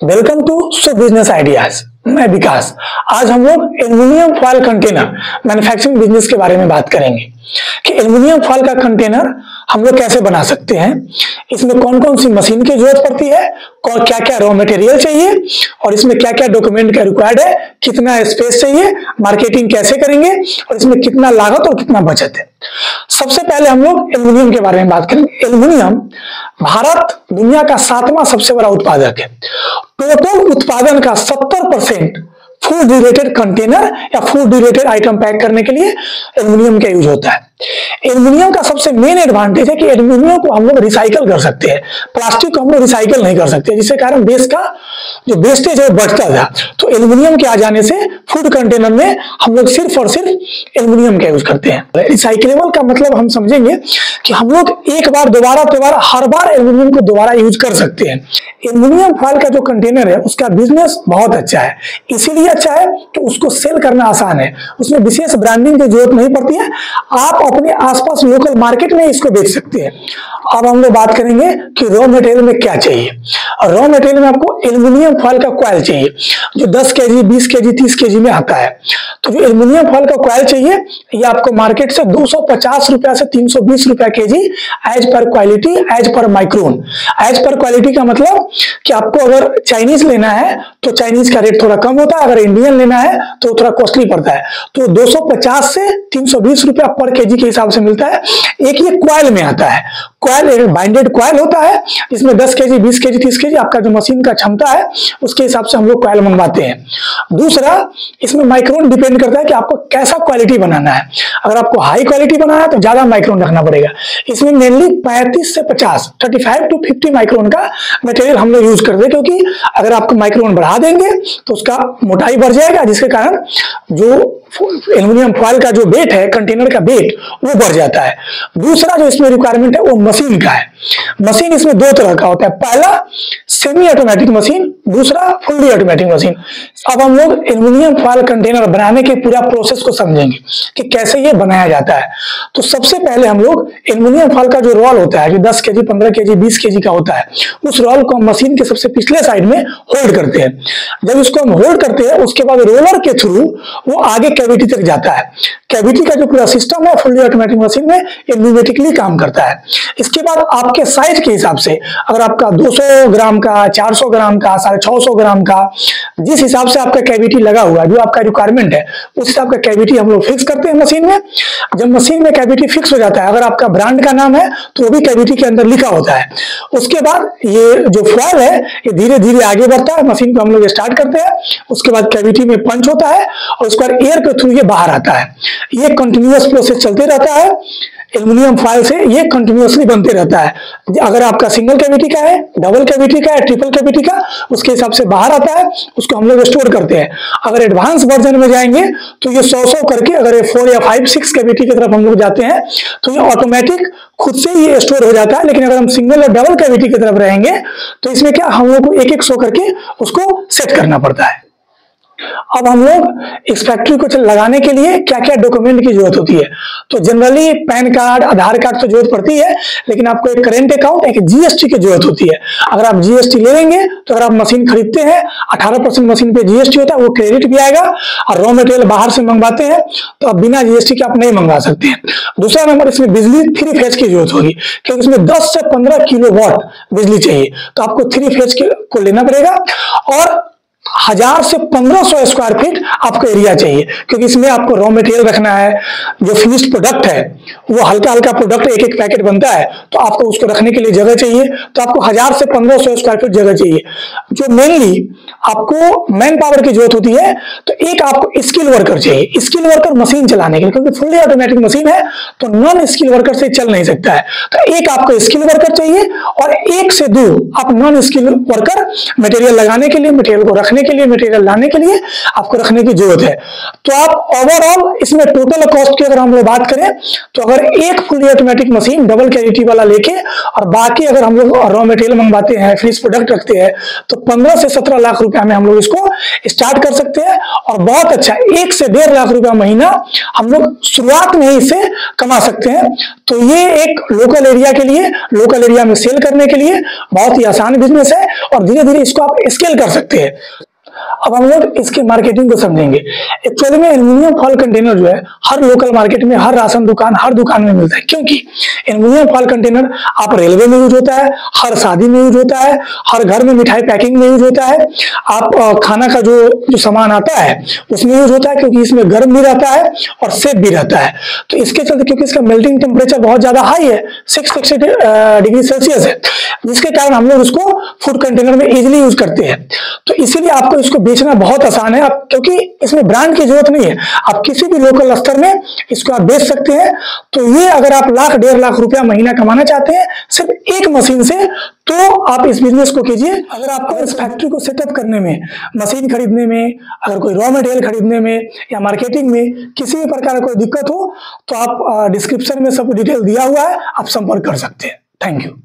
Welcome to so business ideas. मैं विकास। आज हम लोग aluminium foil container manufacturing business के बारे में बात करेंगे कि एल्युमिनियम फॉयल का कंटेनर हम लोग कैसे बना सकते हैं, इसमें कौन कौन सी मशीन की जरूरत पड़ती है, और क्या क्या रॉ मटेरियल चाहिए, और इसमें क्या क्या डॉक्यूमेंट का रिक्वायर्ड है, कितना स्पेस चाहिए, मार्केटिंग कैसे करेंगे और इसमें कितना लागत और कितना बचत है। सबसे पहले हम लोग एल्युमिनियम के बारे में बात करेंगे। एल्युमिनियम भारत दुनिया का 7वां सबसे बड़ा उत्पादक है। टोटल उत्पादन का 70% फूड रिलेटेड कंटेनर या फूड रिलेटेड आइटम पैक करने के लिए एल्युमिनियम का यूज होता है। एल्युमिनियम का सबसे मेन एडवांटेज है कि एल्युमिनियम को हम लोग रिसाइकल कर सकते हैं, प्लास्टिक को हम लोग रिसाइकल नहीं कर सकते, जिसके कारण देश का जो वेस्टेज है वो बढ़ता था। तो एल्युमिनियम के आ जाने से फूड कंटेनर में हम लोग सिर्फ और सिर्फ एल्युमिनियम का यूज करते हैं। रिसाइकलेबल का मतलब हम समझेंगे कि हम लोग एक बार दोबारा हर बार एल्युमिनियम को दोबारा यूज कर सकते हैं। एल्युमिनियम फॉयल का जो कंटेनर है उसका बिजनेस बहुत अच्छा है, इसीलिए अच्छा है कि उसको सेल करना आसान है, उसमें विशेष ब्रांडिंग की जरूरत नहीं पड़ती है, आप अपने आसपास लोकल मार्केट में इसको बेच सकते हैं। अब हम लोग बात करेंगे कि रॉ मटेरियल में क्या चाहिए। रॉ मटेरियल में आपको एल्युमिनियम फॉयल का कॉइल चाहिए जो 10 केजी, 20 केजी, 30 केजी में आता है। तो जो एल्युमिनियम फॉयल का कॉइल चाहिए ये आपको मार्केट से 250 रुपया से 320 रुपया KG as per quality, as per micron. As per quality का मतलब कि आपको अगर चाइनीज लेना है तो चाइनीज का रेट थोड़ा कम होता है, अगर इंडियन लेना है तो थोड़ा कॉस्टली पड़ता है। तो 250 से 320 रुपया पर केजी के हिसाब से मिलता है। एक ये क्वाइल में आता है, क्वाइल एक बाइंडेड क्वाइल होता है, इसमें 10 केजी, 20 केजी, 30 केजी आपका जो मशीन का क्षमता है उसके हिसाब से हम लोग क्वाइल मंगवाते हैं। दूसरा, इसमें माइक्रोन डिपेंड करता है कि आपको कैसा क्वालिटी बनाना है। अगर आपको हाई क्वालिटी बनाना है तो ज्यादा माइक्रोन रखना पड़ेगा। इसमें मेनली 35 से 50, 35 to 50 माइक्रोन का मटेरियल हम लोग यूज करते हैं, क्योंकि अगर आपको माइक्रोन बढ़ा देंगे तो उसका मोटाई बढ़ जाएगा, जिसके कारण जो एल्युमिनियम फॉयल का जो वेट है, कंटेनर का वेट, वो बढ़ जाता है। दूसरा जो इसमें रिक्वायरमेंट है वो मशीन का है। मशीन इसमें दो तरह का होता है, पहला सेमी ऑटोमेटिक मशीन, दूसरा फुल्ली ऑटोमेटिक मशीन। अब हम लोग एल्युमिनियम फॉयल कंटेनर बनाने के पूरा प्रोसेस को समझेंगे कि कैसे ये बनाया जाता है। तो सबसे पहले हम लोग एल्युमिनियम फॉयल का जो रोल होता है, जो 10 केजी, 15 केजी, 20 केजी का होता है, उस रोल को हम मशीन के सबसे पिछले साइड में होल्ड करते हैं। जब इसको हम होल्ड करते हैं उसके बाद रोलर के थ्रू वो आगे कैविटी तक जाता है। कैविटी का जो पूरा सिस्टम है फुल्ली ऑटोमेटिक मशीन में ये न्यूमेटिकली काम करता है। इसके बाद आपके साइज के हिसाब से, अगर आपका 200 ग्राम का, 400 ग्राम का, 650 ग्राम का, जिस हिसाब से आपका कैविटी लगा हुआ है, जो आपका रिक्वायरमेंट है उस हिसाब का कैविटी हम लोग फिक्स करते हैं मशीन में। जब मशीन में कैविटी फिक्स हो जाता है, अगर आपका ब्रांड का नाम है तो वो भी कैविटी के अंदर लिखा होता है। उसके बाद ये जो फॉयल है ये धीरे धीरे आगे बढ़ता है, मशीन को हम लोग स्टार्ट करते हैं, उसके बाद कैविटी में पंच होता है और उसके बाद एयर के थ्रू ये बाहर आता है। ये कंटिन्यूअस प्रोसेस चलते रहता है। एल्युमिनियम फॉयल से ये कंटिन्यूअसली बनते रहता है। अगर आपका सिंगल कैविटी का है, डबल कैविटी का है, ट्रिपल कैविटी का, उसके हिसाब से बाहर आता है, उसको हम लोग स्टोर करते हैं। अगर एडवांस वर्जन में जाएंगे तो ये 100 करके, अगर ये 4 या 5, 6 कैविटी की तरफ हम लोग जाते हैं तो ये ऑटोमेटिक खुद से ये स्टोर हो जाता है। लेकिन अगर हम सिंगल और डबल कैविटी की तरफ रहेंगे तो इसमें क्या, हम लोग को 1-1 100 करके उसको सेट करना पड़ता है। अब हम लोग इस फैक्ट्री को लगाने के लिए क्या क्या डॉक्यूमेंट की जरूरत होती है, तो जनरली पैन कार्ड, आधार कार्ड तो जरूरत पड़ती है, लेकिन आपको एक करेंट अकाउंट, एक जीएसटी की जरूरत होती है। अगर आप जीएसटी ले लेंगे तो अगर आप मशीन खरीदते हैं 18% मशीन पे जीएसटी होता है, वो क्रेडिट भी आएगा। और रॉ मटेरियल बाहर से मंगवाते हैं तो आप बिना जीएसटी के आप नहीं मंगवा सकते हैं। दूसरा नंबर, इसमें बिजली 3 फेज की जरूरत होगी, क्योंकि इसमें 10 से 15 किलोवाट बिजली चाहिए, तो आपको 3 फेज को लेना पड़ेगा। और 1000 से 1500 स्क्वायर फीट आपको एरिया चाहिए, क्योंकि इसमें आपको रॉ मटेरियल रखना है। जो फिनिश्ड प्रोडक्ट है वो हल्का हल्का प्रोडक्ट, एक एक पैकेट बनता है, तो आपको उसको रखने के लिए जगह चाहिए। तो आपको 1000 से 1500 स्क्वायर फीट जगह चाहिए। जो मेनली आपको मैन पावर की जरूरत होती है, तो एक आपको स्किल वर्कर चाहिए, स्किल वर्कर मशीन चलाने के लिए, क्योंकि फुल्ली ऑटोमेटिक मशीन है तो नॉन स्किल वर्कर से चल नहीं सकता है। तो एक आपको स्किल वर्कर चाहिए और 1 से 2 आप नॉन स्किल वर्कर मटेरियल लगाने के लिए, मटेरियल को रखने बनाने के लिए, मटेरियल लाने के लिए आपको रखने की जरूरत है। तो आप ओवरऑल इसमें टोटल कॉस्ट की अगर हम लोग बात करें तो अगर एक fully automatic machine double cavity वाला लेके और बाकी अगर हम लोग रॉ मटेरियल मंगवाते हैं, फिनिश प्रोडक्ट रखते हैं, तो 15 से 17 लाख रुपया में हम लोग इसको स्टार्ट कर सकते हैं और बहुत अच्छा 1 से 1.5 लाख रुपया महीना हम लोग शुरुआत में ही इसे कमा सकते हैं। तो ये एक लोकल एरिया के लिए, लोकल एरिया में सेल करने के लिए बहुत ही आसान बिजनेस है और धीरे धीरे इसको आप स्केल कर सकते हैं। अब हम लोग इसके मार्केटिंग को समझेंगे। एक्चुअली में एल्युमिनियम फॉयल कंटेनर जो है हर लोकल मार्केट में, हर राशन दुकान, हर दुकान में मिलता है, क्योंकि एल्युमिनियम फॉयल कंटेनर आप रेलवे में यूज होता है, हर शादी में यूज होता है, हर घर में मिठाई पैकिंग में यूज होता है, आप खाना का जो सामान आता है उसमें यूज होता है, क्योंकि इसमें गर्म भी रहता है और सेफ भी रहता है। तो इसके चलते, क्योंकि इसका मेल्टिंग टेम्परेचर बहुत ज्यादा हाई है, 660 डिग्री सेल्सियस है, जिसके कारण हम लोग उसको फूड कंटेनर में इजिली यूज करते हैं। तो इसीलिए आपको इसको बेचना बहुत आसान है, आप क्योंकि इसमें ब्रांड की जरूरत नहीं है, आप किसी भी लोकल स्तर में इसको आप बेच सकते हैं। तो ये अगर आप 1 लाख 1.5 लाख रुपया महीना कमाना चाहते हैं सिर्फ एक मशीन से, तो आप इस बिजनेस को कीजिए। अगर आपको इस फैक्ट्री को सेटअप करने में, मशीन खरीदने में, अगर कोई रॉ मटेरियल खरीदने में या मार्केटिंग में किसी भी प्रकार का कोई दिक्कत हो तो आप डिस्क्रिप्शन में सब डिटेल दिया हुआ है, आप संपर्क कर सकते हैं। Thank you.